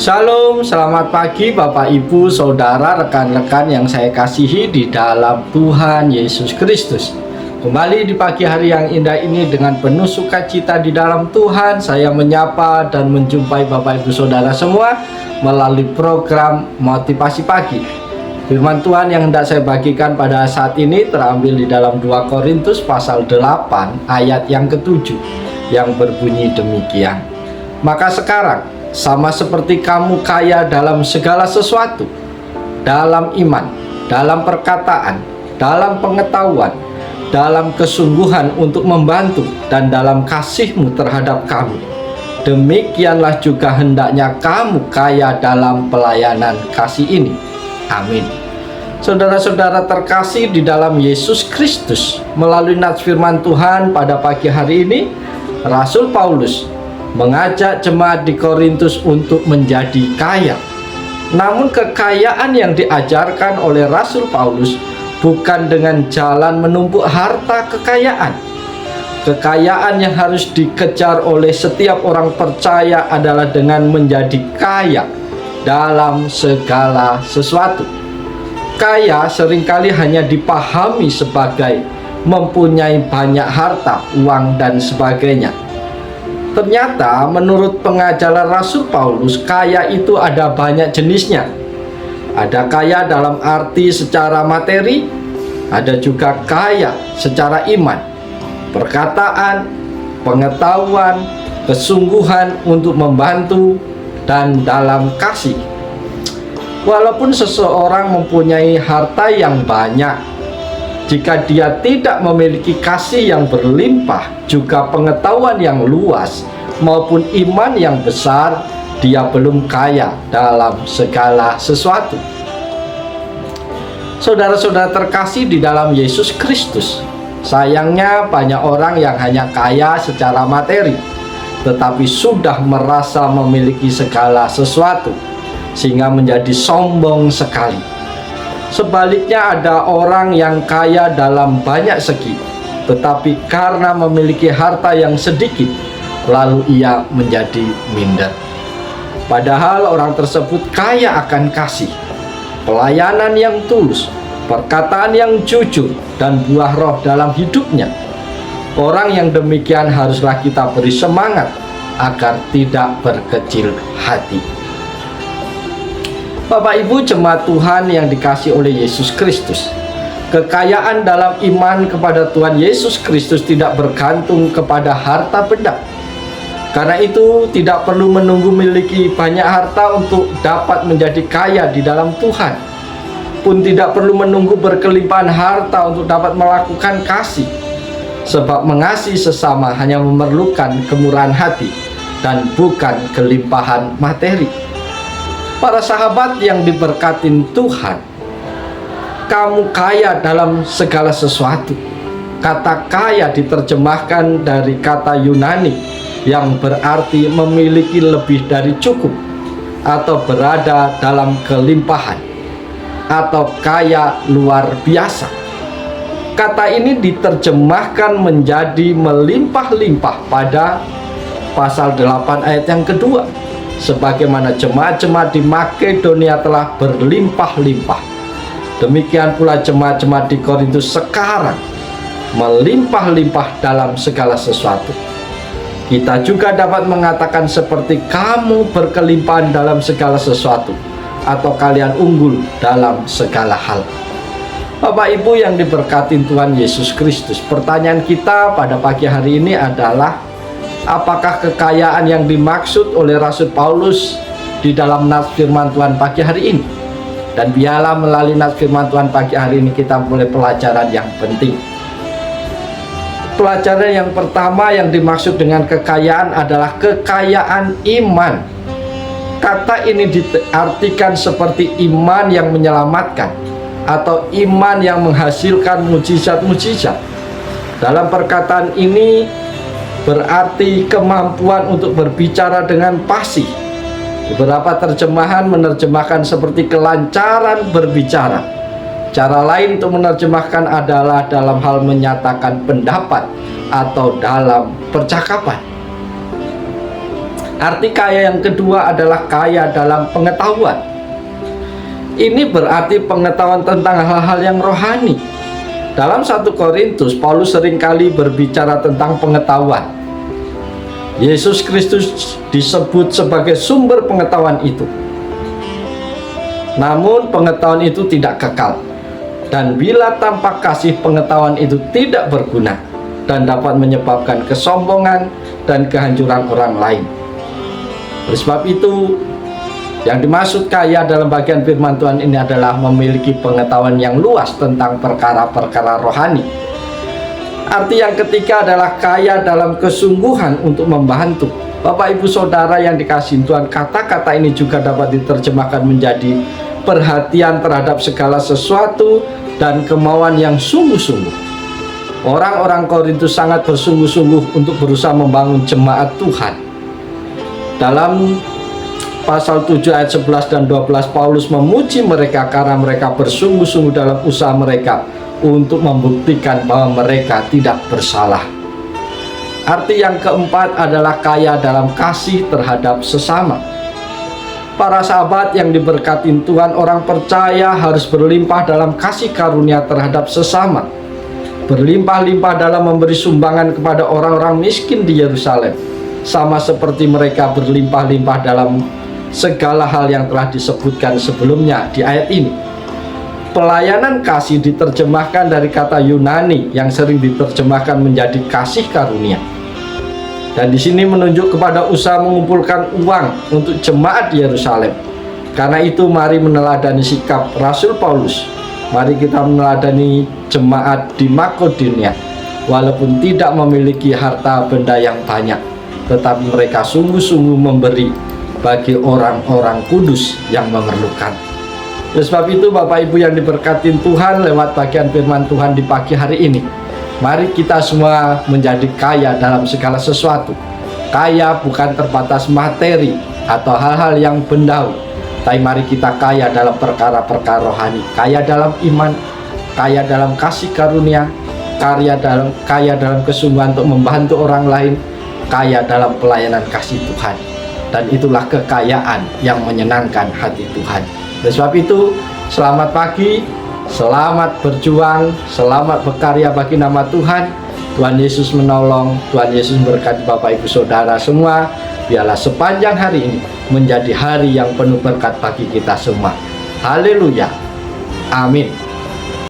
Shalom, selamat pagi Bapak Ibu, Saudara, rekan-rekan yang saya kasihi di dalam Tuhan Yesus Kristus. Kembali di pagi hari yang indah ini dengan penuh sukacita di dalam Tuhan, saya menyapa dan menjumpai Bapak Ibu Saudara semua melalui program Motivasi Pagi. Firman Tuhan yang hendak saya bagikan pada saat ini terambil di dalam 2 Korintus pasal 8 ayat yang ke-7 yang berbunyi demikian. Maka sekarang, sama seperti kamu kaya dalam segala sesuatu, dalam iman, dalam perkataan, dalam pengetahuan, dalam kesungguhan untuk membantu, dan dalam kasihmu terhadap kami, demikianlah juga hendaknya kamu kaya dalam pelayanan kasih ini. Amin. Saudara-saudara terkasih di dalam Yesus Kristus, melalui nats firman Tuhan pada pagi hari ini, Rasul Paulus mengajak jemaat di Korintus untuk menjadi kaya. Namun kekayaan yang diajarkan oleh Rasul Paulus bukan dengan jalan menumpuk harta kekayaan. Kekayaan yang harus dikejar oleh setiap orang percaya adalah dengan menjadi kaya dalam segala sesuatu. Kaya seringkali hanya dipahami sebagai mempunyai banyak harta, uang, dan sebagainya. Ternyata menurut pengajaran Rasul Paulus, kaya itu ada banyak jenisnya. Ada kaya dalam arti secara materi, ada juga kaya secara iman, perkataan, pengetahuan, kesungguhan untuk membantu, dan dalam kasih. Walaupun seseorang mempunyai harta yang banyak, jika dia tidak memiliki kasih yang berlimpah, juga pengetahuan yang luas, maupun iman yang besar, dia belum kaya dalam segala sesuatu. Saudara-saudara terkasih di dalam Yesus Kristus, sayangnya banyak orang yang hanya kaya secara materi, tetapi sudah merasa memiliki segala sesuatu, sehingga menjadi sombong sekali. Sebaliknya ada orang yang kaya dalam banyak segi, tetapi karena memiliki harta yang sedikit, lalu ia menjadi minder. Padahal orang tersebut kaya akan kasih, pelayanan yang tulus, perkataan yang jujur, dan buah roh dalam hidupnya. Orang yang demikian haruslah kita beri semangat agar tidak berkecil hati. Bapak Ibu jemaat Tuhan yang dikasihi oleh Yesus Kristus, kekayaan dalam iman kepada Tuhan Yesus Kristus tidak bergantung kepada harta benda. Karena itu tidak perlu menunggu memiliki banyak harta untuk dapat menjadi kaya di dalam Tuhan. Pun tidak perlu menunggu berkelimpahan harta untuk dapat melakukan kasih. Sebab mengasihi sesama hanya memerlukan kemurahan hati dan bukan kelimpahan materi. Para sahabat yang diberkatin Tuhan, kamu kaya dalam segala sesuatu. Kata kaya diterjemahkan dari kata Yunani yang berarti memiliki lebih dari cukup, atau berada dalam kelimpahan, atau kaya luar biasa. Kata ini diterjemahkan menjadi melimpah-limpah pada pasal 8 ayat yang kedua. Sebagaimana jemaat-jemaat di Makedonia telah berlimpah-limpah, demikian pula jemaat-jemaat di Korintus sekarang melimpah-limpah dalam segala sesuatu. Kita juga dapat mengatakan seperti kamu berkelimpahan dalam segala sesuatu, atau kalian unggul dalam segala hal. Bapak Ibu yang diberkati Tuhan Yesus Kristus, pertanyaan kita pada pagi hari ini adalah, apakah kekayaan yang dimaksud oleh Rasul Paulus di dalam nats firman Tuhan pagi hari ini? Dan biarlah melalui nats firman Tuhan pagi hari ini kita mulai pelajaran yang penting. Pelajaran yang pertama yang dimaksud dengan kekayaan adalah kekayaan iman. Kata ini diartikan seperti iman yang menyelamatkan, atau iman yang menghasilkan mujizat-mujizat. Dalam perkataan ini berarti kemampuan untuk berbicara dengan fasih. Beberapa terjemahan menerjemahkan seperti kelancaran berbicara. Cara lain untuk menerjemahkan adalah dalam hal menyatakan pendapat atau dalam percakapan. Arti kaya yang kedua adalah kaya dalam pengetahuan. Ini berarti pengetahuan tentang hal-hal yang rohani. Dalam 1 Korintus, Paulus seringkali berbicara tentang pengetahuan. Yesus Kristus disebut sebagai sumber pengetahuan itu. Namun pengetahuan itu tidak kekal. Dan bila tanpa kasih, pengetahuan itu tidak berguna dan dapat menyebabkan kesombongan dan kehancuran orang lain. Oleh sebab itu, yang dimaksud kaya dalam bagian firman Tuhan ini adalah memiliki pengetahuan yang luas tentang perkara-perkara rohani. Arti yang ketiga adalah kaya dalam kesungguhan untuk membantu. Bapak Ibu Saudara yang dikasihi Tuhan, kata-kata ini juga dapat diterjemahkan menjadi perhatian terhadap segala sesuatu dan kemauan yang sungguh-sungguh. Orang-orang Korintus sangat bersungguh-sungguh untuk berusaha membangun jemaat Tuhan. Dalam pasal 7 ayat 11 dan 12, Paulus memuji mereka karena mereka bersungguh-sungguh dalam usaha mereka untuk membuktikan bahwa mereka tidak bersalah. Arti yang keempat adalah kaya dalam kasih terhadap sesama. Para sahabat yang diberkati Tuhan, orang percaya harus berlimpah dalam kasih karunia terhadap sesama, berlimpah-limpah dalam memberi sumbangan kepada orang-orang miskin di Yerusalem, sama seperti mereka berlimpah-limpah dalam segala hal yang telah disebutkan sebelumnya di ayat ini. Pelayanan kasih diterjemahkan dari kata Yunani yang sering diterjemahkan menjadi kasih karunia. Dan di sini menunjuk kepada usaha mengumpulkan uang untuk jemaat di Yerusalem. Karena itu mari meneladani sikap Rasul Paulus. Mari kita meneladani jemaat di Makedonia. Walaupun tidak memiliki harta benda yang banyak, tetapi mereka sungguh-sungguh memberi bagi orang-orang kudus yang memerlukan. Oleh sebab itu, Bapak Ibu yang diberkati Tuhan lewat bagian firman Tuhan di pagi hari ini, mari kita semua menjadi kaya dalam segala sesuatu. Kaya bukan terbatas materi atau hal-hal yang bendawi, tapi mari kita kaya dalam perkara-perkara rohani, kaya dalam iman, kaya dalam kasih karunia, kaya dalam kesungguhan untuk membantu orang lain, kaya dalam pelayanan kasih Tuhan. Dan itulah kekayaan yang menyenangkan hati Tuhan. Oleh sebab itu, selamat pagi, selamat berjuang, selamat berkarya bagi nama Tuhan. Tuhan Yesus menolong, Tuhan Yesus memberkati Bapak Ibu Saudara semua. Biarlah sepanjang hari ini menjadi hari yang penuh berkat bagi kita semua. Haleluya. Amin.